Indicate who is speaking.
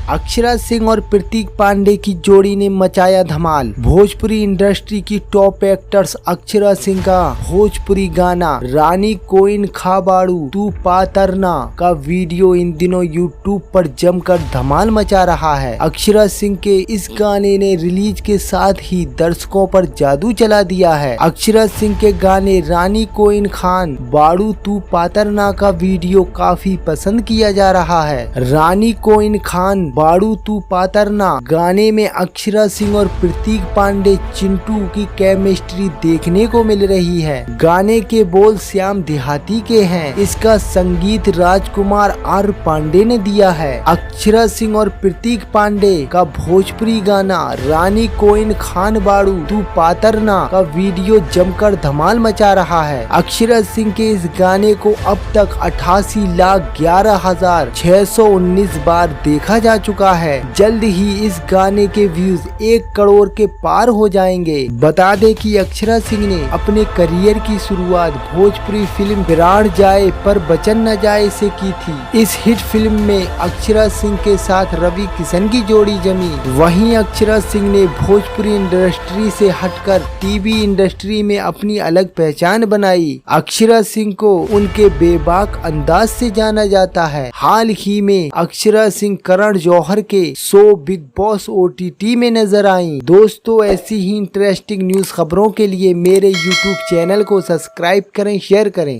Speaker 1: अक्षरा सिंह और प्रतीक पांडे की जोड़ी ने मचाया धमाल। भोजपुरी इंडस्ट्री की टॉप एक्टर्स अक्षरा सिंह का भोजपुरी गाना रानी कोइन खाबाड़ू तू पातरना का वीडियो इन दिनों यूट्यूब पर जमकर धमाल मचा रहा है। अक्षरा सिंह के इस गाने ने रिलीज के साथ ही दर्शकों पर जादू चला दिया है। अक्षरा सिंह के गाने रानी कोइन खान बाड़ू तू पातरना का वीडियो काफी पसंद किया जा रहा है। रानी कोइन खान बाड़ू तू पातरना गाने में अक्षरा सिंह और प्रतीक पांडे चिंटू की केमिस्ट्री देखने को मिल रही है। गाने के बोल श्याम देहाती के हैं। इसका संगीत राजकुमार आर पांडे ने दिया है। अक्षरा सिंह और प्रतीक पांडे का भोजपुरी गाना रानी कोइन खान बाड़ू तू पातरना का वीडियो जमकर धमाल मचा रहा है। अक्षरा सिंह के इस गाने को अब तक 88,11,619 बार देखा जा चुका है। जल्द ही इस गाने के व्यूज 1 करोड़ के पार हो जाएंगे। बता दें कि अक्षरा सिंह ने अपने करियर की शुरुआत भोजपुरी फिल्म प्राण जाए पर बचन न जाए से की थी। इस हिट फिल्म में अक्षरा सिंह के साथ रवि किशन की जोड़ी जमी। वहीं अक्षरा सिंह ने भोजपुरी इंडस्ट्री से हटकर टीवी इंडस्ट्री में अपनी अलग पहचान बनाई। अक्षरा सिंह को उनके बेबाक अंदाज से जाना जाता है। हाल ही में अक्षरा सिंह करण जौहर के शो बिग बॉस OTT में नजर आई। दोस्तों, ऐसी ही इंटरेस्टिंग न्यूज खबरों के लिए मेरे YouTube चैनल को सब्सक्राइब करें, शेयर करें।